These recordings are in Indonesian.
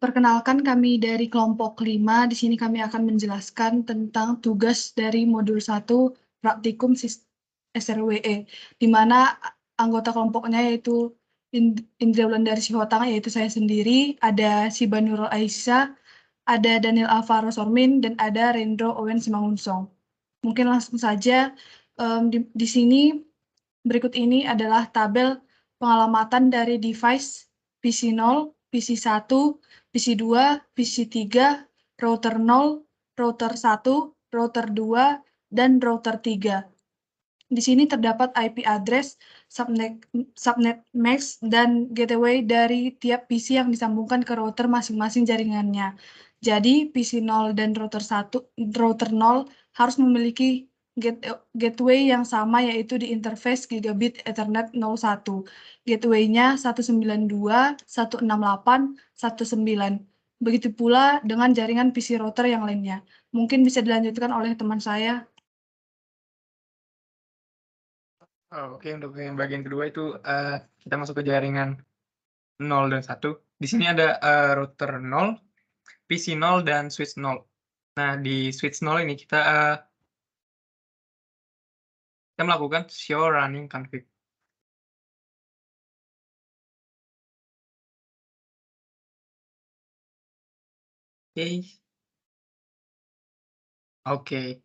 Perkenalkan, kami dari kelompok 5. Di sini kami akan menjelaskan tentang tugas dari modul 1 praktikum SRWE, di mana anggota kelompoknya yaitu Indra Wulandari Sihotang, yaitu saya sendiri, ada Siba Nurul Aisyah, ada Daniel Alvaro Sormin, dan ada Rendro Owen Simangunsong. Mungkin langsung saja, di sini berikut ini adalah tabel pengalamatan dari device PC0, PC1, PC2, PC3, router 0, router 1, router 2, dan router 3. Di sini terdapat IP address, subnet max, dan gateway dari tiap PC yang disambungkan ke router masing-masing jaringannya. Jadi PC0 dan router 0 harus memiliki gateway yang sama, yaitu di interface Gigabit Ethernet 01. Gateway-nya 192, 168, 19. Begitu pula dengan jaringan PC router yang lainnya. Mungkin bisa dilanjutkan oleh teman saya. Oke, untuk yang bagian kedua itu kita masuk ke jaringan 0 dan 1. Di sini ada router 0, PC 0, dan switch 0. Nah, di switch 0 ini kita melakukan show running config. Oke.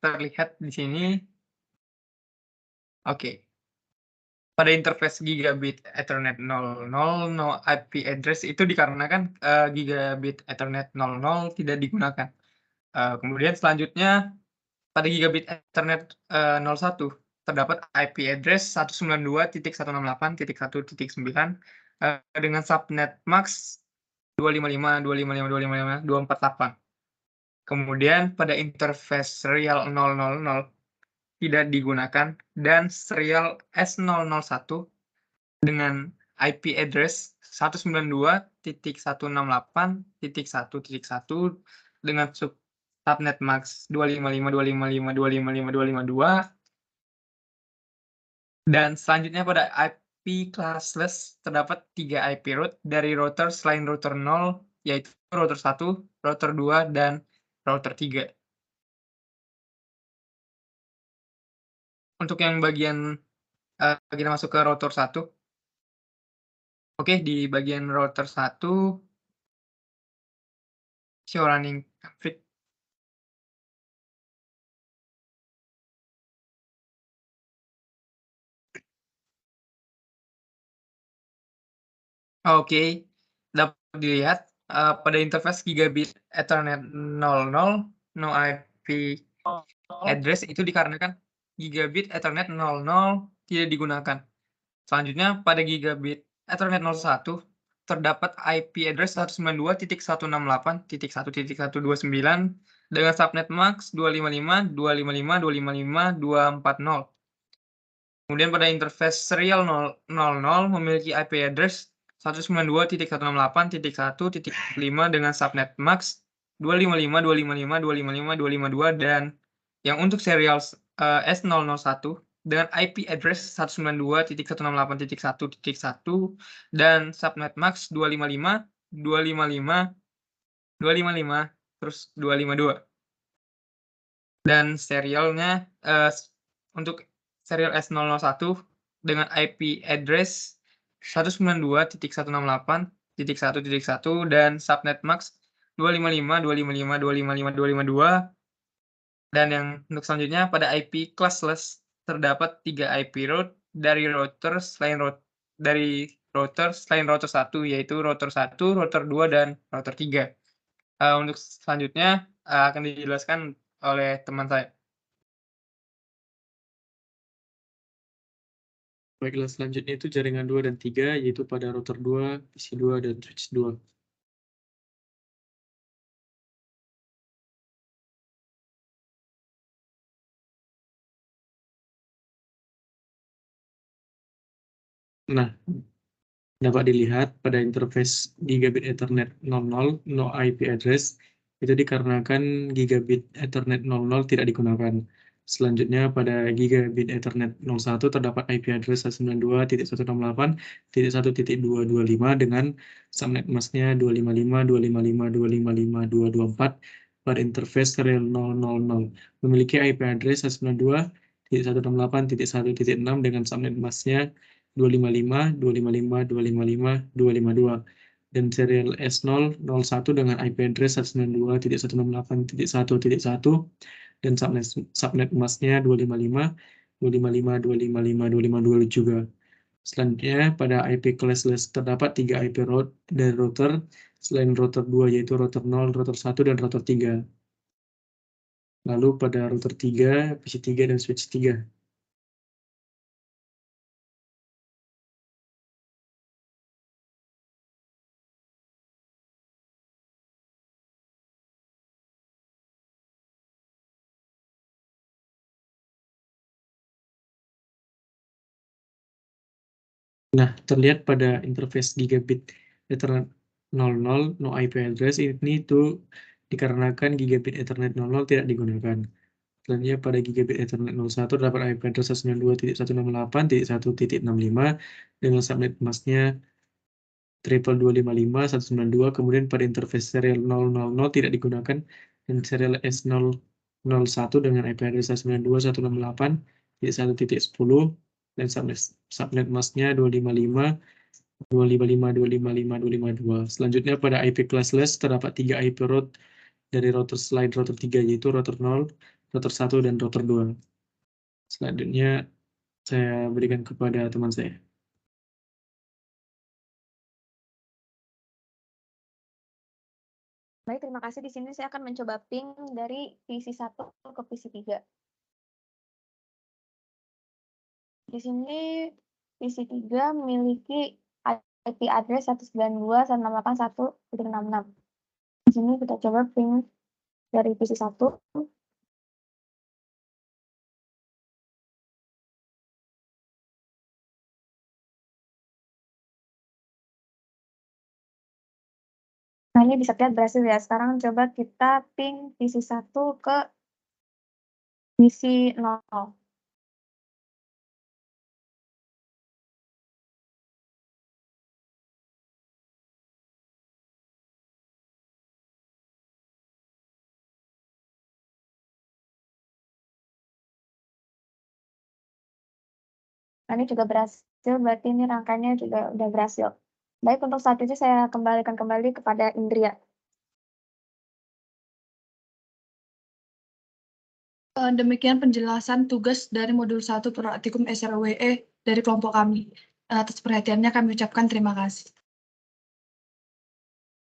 Terlihat di sini. Oke. Pada interface Gigabit Ethernet 00, no IP address itu dikarenakan Gigabit Ethernet 00 tidak digunakan. Kemudian selanjutnya pada Gigabit Ethernet 01 terdapat IP address 192.168.1.9 dengan subnet max 255.255.255.248. Kemudian pada interface serial 000 tidak digunakan, dan serial S001 dengan IP address 192.168.1.1 dengan subnet max 255.255.255.252. Dan selanjutnya pada IP classless terdapat 3 IP root dari router selain router 0, yaitu router 1, router 2, dan router 3. Untuk yang bagian kita masuk ke router 1. Oke, di bagian router 1 show running config. Oke, dapat dilihat pada interface Gigabit Ethernet 00, no IP address itu dikarenakan Gigabit Ethernet 00 tidak digunakan. Selanjutnya pada Gigabit Ethernet 01 terdapat IP address 192.168.1.129 dengan subnet max 255.255.255.240. Kemudian pada interface serial 00 memiliki IP address 192.168.1.5 dengan subnet max 255.255.255.252, dan yang untuk serial S001 dengan IP address 192.168.1.1 dan subnet max 255.255.255 terus 252. Dan serialnya untuk serial S001 dengan IP address 192.168.1.1 dan subnet max 255.255.255.252. Dan yang untuk selanjutnya pada IP classless terdapat 3 IP root dari router selain router 1, yaitu router 1, router 2, dan router 3. Untuk selanjutnya akan dijelaskan oleh teman saya. Baiklah, selanjutnya itu jaringan 2 dan 3, yaitu pada router 2, PC 2, dan switch 2. Nah, dapat dilihat pada interface Gigabit Ethernet 00, no IP address, itu dikarenakan Gigabit Ethernet 00 tidak digunakan. Selanjutnya pada gigabit Ethernet 01 terdapat IP address 192.168.1.225 dengan subnet masknya 255.255.255.224 pada interface serial 000. Memiliki IP address 192.168.1.6 dengan subnet masknya 255.255.255.252 dan serial S001 dengan IP address 192.168.1.1 dan subnet masknya 255, 255, 255, 252 juga. Selanjutnya pada IP classless terdapat 3 IP route dari router selain router 2 yaitu router 0, router 1, dan router 3. Lalu pada router 3, PC3, dan switch 3. Nah, terlihat pada interface gigabit Ethernet 00 no IP address ini tuh dikarenakan gigabit Ethernet 00 tidak digunakan. Selanjutnya pada gigabit Ethernet 01 terdapat IP address 192.168.1.65 dengan subnet masknya 255.192. Kemudian pada interface serial 000 tidak digunakan dan serial S001 dengan IP address 192.168.1.10 dan subnet masknya 255, 255, 255, 252. Selanjutnya pada IP classless terdapat 3 IP route dari router selain router 3 yaitu router 0, router 1, dan router 2. Selanjutnya saya berikan kepada teman saya. Baik, terima kasih. Di sini saya akan mencoba ping dari PC1 ke PC3. Di sini PC3 memiliki IP address 192.168.1.66. Di sini kita coba ping dari PC1. Nah, ini bisa lihat berhasil ya. Sekarang coba kita ping PC1 ke PC0. Nah, ini juga berhasil, berarti ini rangkanya juga udah berhasil. Baik, untuk saat ini saya kembalikan kembali kepada Indria. Demikian penjelasan tugas dari modul 1 Praktikum SRWE dari kelompok kami. Atas perhatiannya kami ucapkan terima kasih.